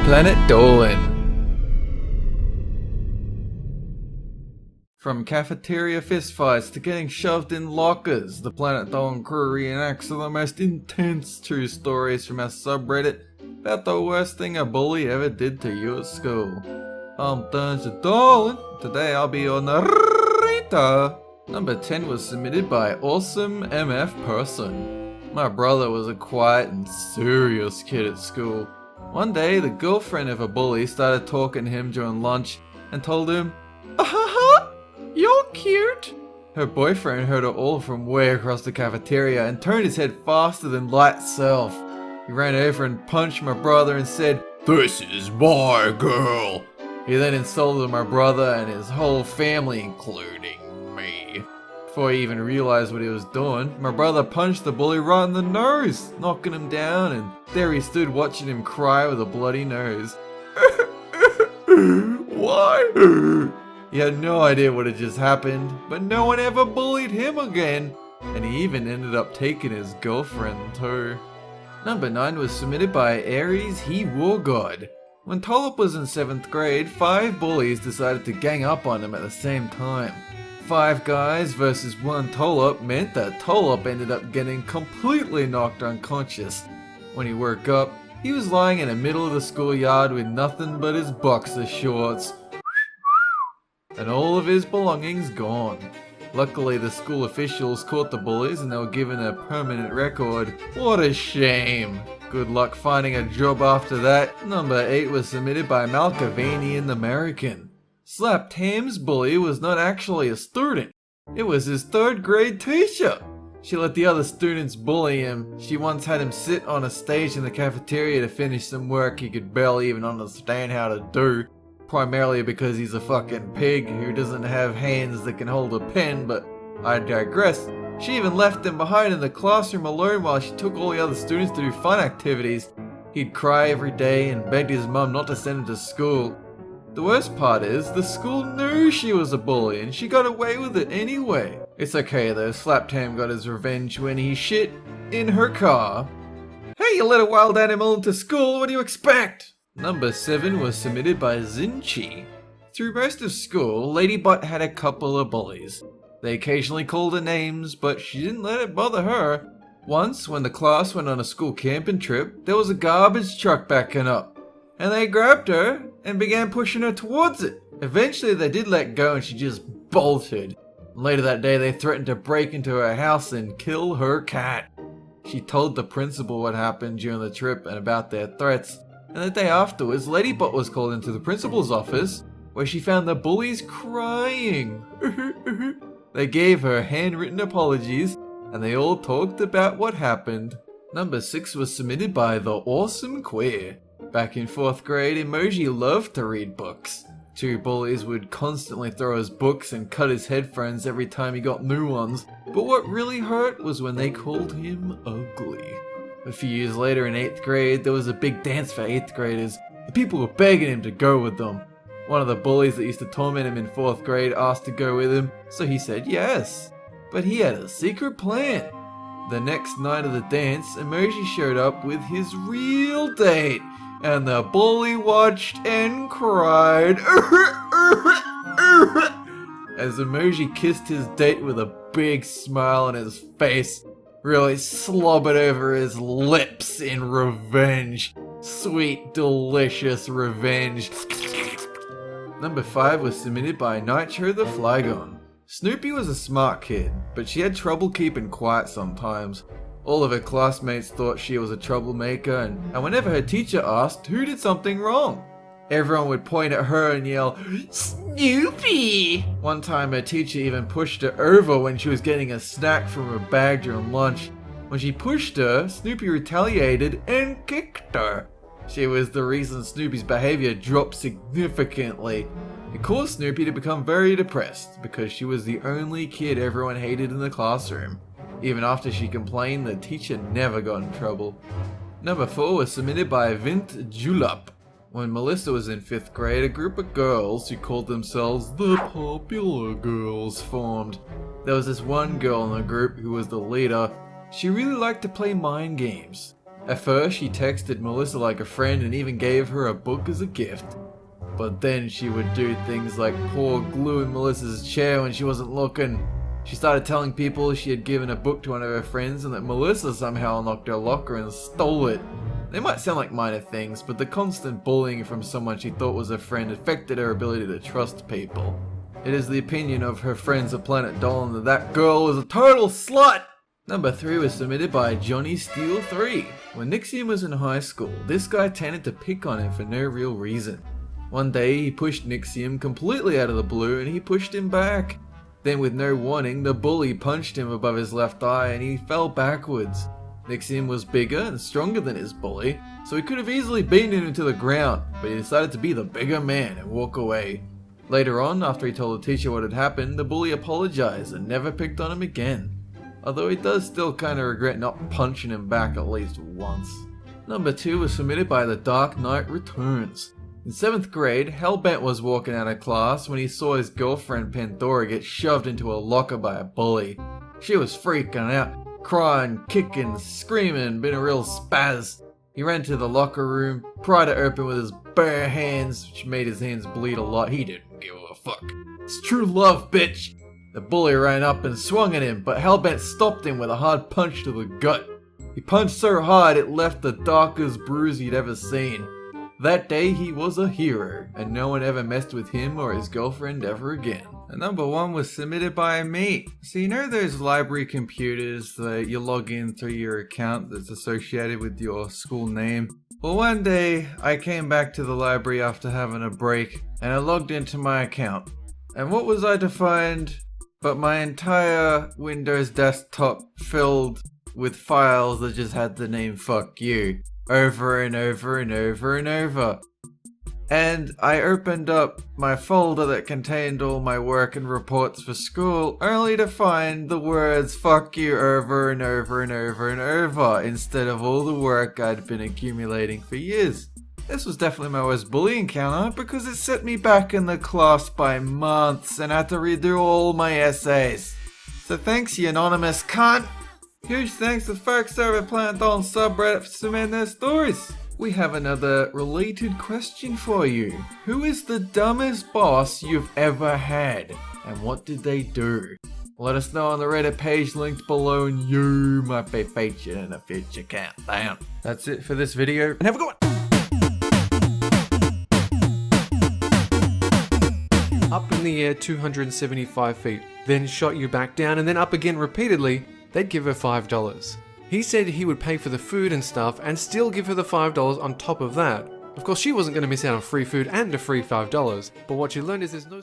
Planet Dolan. From cafeteria fistfights to getting shoved in lockers, the Planet Dolan crew reenacts some of the most intense true stories from our subreddit about the worst thing a bully ever did to you at school. I'm Dungeon Dolan. Today I'll be your narrator. Number 10 was submitted by Awesome MF Person. My brother was a quiet and serious kid at school. One day, the girlfriend of a bully started talking to him during lunch and told him, "Ahaha, you're cute." Her boyfriend heard it all from way across the cafeteria and turned his head faster than light itself. He ran over and punched my brother and said, "This is my girl." He then insulted my brother and his whole family, including me. Before he even realized what he was doing, my brother punched the bully right in the nose, knocking him down, and there he stood watching him cry with a bloody nose. Why? He had no idea what had just happened, but no one ever bullied him again, and he even ended up taking his girlfriend too. Number 9 was submitted by Aries-he-war-god. When Tolop was in 7th grade, 5 bullies decided to gang up on him at the same time. 5 guys versus 1 Tolop meant that Tolop ended up getting completely knocked unconscious. When he woke up, he was lying in the middle of the schoolyard with nothing but his boxer shorts and all of his belongings gone. Luckily, the school officials caught the bullies and they were given a permanent record. What a shame. Good luck finding a job after that. Number 8 was submitted by Malkavian American. Slap Tam's bully was not actually a student. It was his 3rd grade teacher. She let the other students bully him. She once had him sit on a stage in the cafeteria to finish some work he could barely even understand how to do. Primarily because he's a fucking pig who doesn't have hands that can hold a pen, but I digress. She even left him behind in the classroom alone while she took all the other students to do fun activities. He'd cry every day and begged his mum not to send him to school. The worst part is, the school knew she was a bully and she got away with it anyway. It's okay though, Slaptam got his revenge when he shit in her car. Hey, you let a wild animal into school, what do you expect? Number 7 was submitted by Zeenchi. Through most of school, Ladybot had a couple of bullies. They occasionally called her names, but she didn't let it bother her. Once, when the class went on a school camping trip, there was a garbage truck backing up, and they grabbed her and began pushing her towards it. Eventually they did let go and she just bolted. Later that day they threatened to break into her house and kill her cat. She told the principal what happened during the trip and about their threats, and the day afterwards Ladybot was called into the principal's office where she found the bullies crying. They gave her handwritten apologies and they all talked about what happened. Number 6 was submitted by theawesomequeer. Back in 4th grade, Emoji loved to read books. 2 bullies would constantly throw his books and cut his headphones every time he got new ones, but what really hurt was when they called him ugly. A few years later in 8th grade, there was a big dance for 8th graders, and people were begging him to go with them. One of the bullies that used to torment him in 4th grade asked to go with him, so he said yes. But he had a secret plan. The next night of the dance, Emoji showed up with his real date, and the bully watched and cried as Emoji kissed his date with a big smile on his face, really slobbered over his lips in revenge. Sweet, delicious revenge. Number 5 was submitted by NitroTheFlygon. Snoopy was a smart kid, but she had trouble keeping quiet sometimes. All of her classmates thought she was a troublemaker, and whenever her teacher asked who did something wrong, everyone would point at her and yell, "Snoopy!" One time her teacher even pushed her over when she was getting a snack from her bag during lunch. When she pushed her, Snoopy retaliated and kicked her. She was the reason Snoopy's behavior dropped significantly. It caused Snoopy to become very depressed because she was the only kid everyone hated in the classroom. Even after she complained, the teacher never got in trouble. Number 4 was submitted by Vint Julep. When Melissa was in 5th grade, a group of girls who called themselves the Popular Girls formed. There was this one girl in the group who was the leader. She really liked to play mind games. At first, she texted Melissa like a friend and even gave her a book as a gift. But then she would do things like pour glue in Melissa's chair when she wasn't looking. She started telling people she had given a book to one of her friends and that Melissa somehow unlocked her locker and stole it. They might sound like minor things, but the constant bullying from someone she thought was a friend affected her ability to trust people. It is the opinion of her friends at Planet Dolan that that girl was a total slut! Number 3 was submitted by Johnny Steele 3. When Nixium was in high school, this guy tended to pick on him for no real reason. One day he pushed Nixium completely out of the blue and he pushed him back. Then with no warning, the bully punched him above his left eye and he fell backwards. Nixium was bigger and stronger than his bully, so he could have easily beaten him to the ground, but he decided to be the bigger man and walk away. Later on, after he told the teacher what had happened, the bully apologized and never picked on him again. Although he does still kinda regret not punching him back at least once. Number 2 was submitted by TheDarkNightReturns. In 7th grade, Hellbent was walking out of class when he saw his girlfriend Pandora get shoved into a locker by a bully. She was freaking out, crying, kicking, screaming, being a real spaz. He ran to the locker room, pried it open with his bare hands, which made his hands bleed a lot. He didn't give a fuck. It's true love, bitch! The bully ran up and swung at him, but Hellbent stopped him with a hard punch to the gut. He punched so hard it left the darkest bruise he'd ever seen. That day he was a hero, and no one ever messed with him or his girlfriend ever again. And number 1 was submitted by me. So you know those library computers that you log in through your account that's associated with your school name? Well, one day I came back to the library after having a break, and I logged into my account. And what was I to find but my entire Windows desktop filled with files that just had the name fuck you over and over and over and over. And I opened up my folder that contained all my work and reports for school only to find the words fuck you over and over and over and over instead of all the work I'd been accumulating for years. This was definitely my worst bully encounter because it set me back in the class by months and I had to redo all my essays. So thanks, you anonymous cunt! Huge thanks to folks over at Planet Dolan subreddit for submitting their stories. We have another related question for you. Who is the dumbest boss you've ever had? And what did they do? Let us know on the Reddit page linked below and you might be featured in a future countdown. That's it for this video and have a good one! Up in the air 275 feet, then shot you back down and then up again repeatedly, they'd give her $5. He said he would pay for the food and stuff and still give her the $5 on top of that. Of course, she wasn't going to miss out on free food and a free $5, but what she learned is there's no